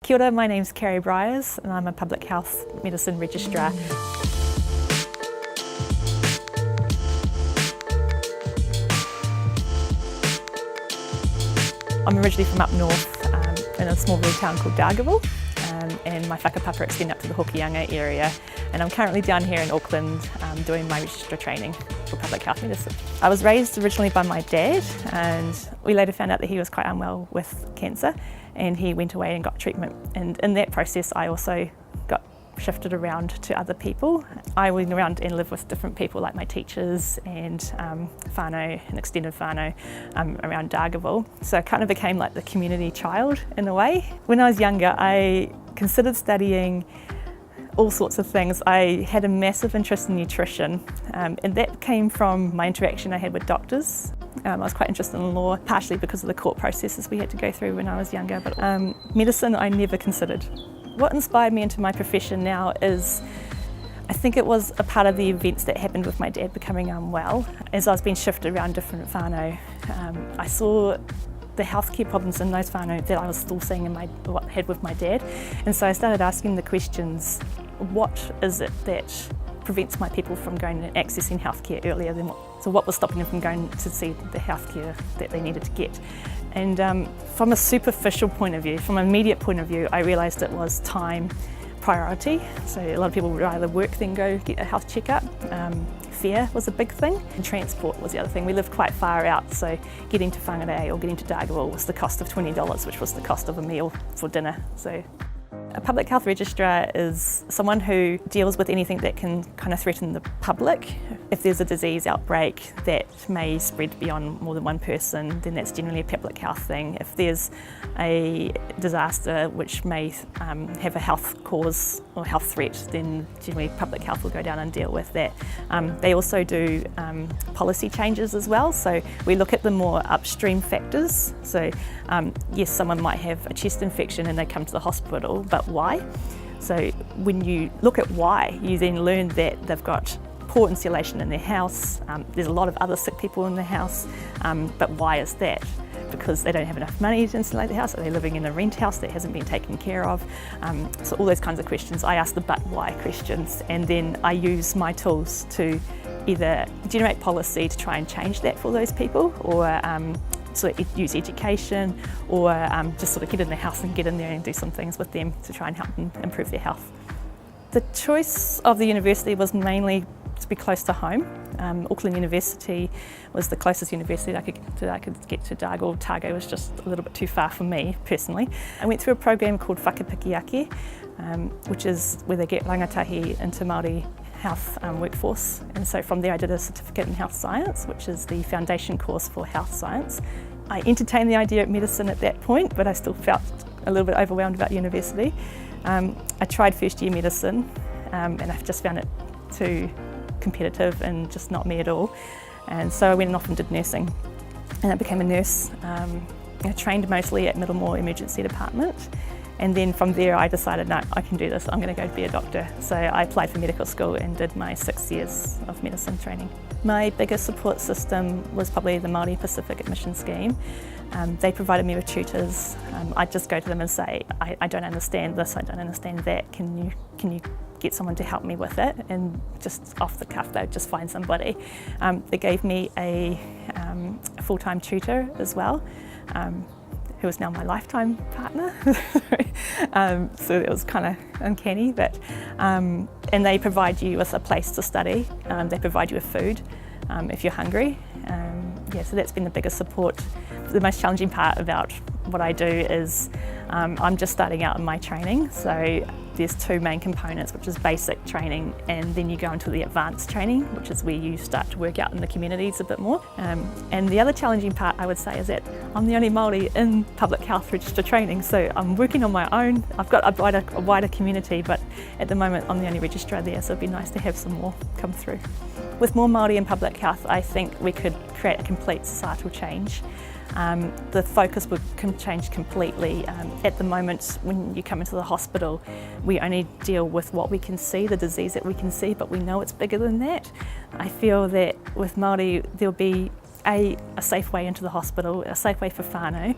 Kia ora, my name's Carrie Briers and I'm a public health medicine registrar. I'm originally from up north in a small rural town called Dargaville, and my whakapapa extend up to the Hokianga area, and I'm currently down here in Auckland doing my registrar training for public health medicine. I was raised originally by my dad, and we later found out that he was quite unwell with cancer, and he went away and got treatment, and in that process I also got shifted around to other people. I went around and lived with different people like my teachers and whānau and extended whānau around Dargaville. So I kind of became like the community child in a way. When I was younger I considered studying all sorts of things. I had a massive interest in nutrition and that came from my interaction I had with doctors. I was quite interested in law, partially because of the court processes we had to go through when I was younger, but medicine I never considered. What inspired me into my profession now is, I think it was a part of the events that happened with my dad becoming unwell. As I was being shifted around different whānau, I saw the healthcare problems in those whānau that I was still seeing in what I had with my dad. And so I started asking the questions, what is it that prevents my people from going and accessing healthcare earlier than what was stopping them from going to see the healthcare that they needed to get? And from a superficial point of view, from an immediate point of view, I realised it was time priority. So a lot of people would rather work than go get a health checkup. Fare was a big thing, and transport was the other thing. We lived quite far out, so getting to Whangarei or getting to Dargaville was the cost of $20, which was the cost of a meal for dinner. So a public health registrar is someone who deals with anything that can kind of threaten the public. If there's a disease outbreak that may spread beyond more than one person, then that's generally a public health thing. If there's a disaster which may have a health cause or health threat, then generally public health will go down and deal with that. They also do policy changes as well, so we look at the more upstream factors. So yes, someone might have a chest infection and they come to the hospital, but why? So when you look at why, you then learn that they've got poor insulation in their house, there's a lot of other sick people in the house, but why is that? Because they don't have enough money to insulate the house? Are they living in a rent house that hasn't been taken care of? So all those kinds of questions. I ask the but why questions, and then I use my tools to either generate policy to try and change that for those people, or sort of use education, or just sort of get in the house and get in there and do some things with them to try and help them improve their health. The choice of the university was mainly to be close to home. Oakland University was the closest university that I could get to Dargaville. Otago was just a little bit too far for me personally. I went through a program called Whakapikiake, which is where they get rangatahi into Māori health workforce, and so from there I did a certificate in health science, which is the foundation course for health science. I entertained the idea of medicine at that point, but I still felt a little bit overwhelmed about university. I tried first year medicine and I've just found it too competitive and just not me at all, and so I went off and did nursing, and I became a nurse. I trained mostly at Middlemore Emergency Department, and then from there I decided, no, I can do this, I'm going to go be a doctor. So I applied for medical school and did my 6 years of medicine training. My biggest support system was probably the Māori Pacific Admission Scheme. They provided me with tutors. I'd just go to them and say, I don't understand this, I don't understand that, can you get someone to help me with it? And just off the cuff they'd just find somebody. They gave me a full-time tutor as well, who is now my lifetime partner. So it was kind of uncanny, but and they provide you with a place to study. They provide you with food if you're hungry. Yeah, so that's been the biggest support. The most challenging part about what I do is I'm just starting out in my training, so there's two main components, which is basic training, and then you go into the advanced training, which is where you start to work out in the communities a bit more. And the other challenging part, I would say, is that I'm the only Māori in public health register training, so I'm working on my own. I've got a wider community, but at the moment I'm the only registrar there, so it'd be nice to have some more come through. With more Māori in public health, I think we could create a complete societal change. The focus would change completely. At the moment, when you come into the hospital, we only deal with what we can see, the disease that we can see, but we know it's bigger than that. I feel that with Māori, there'll be a safe way into the hospital, a safe way for whānau,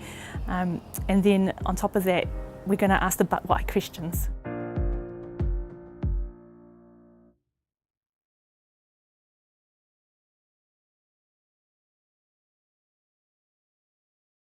and then on top of that, we're going to ask the but why questions.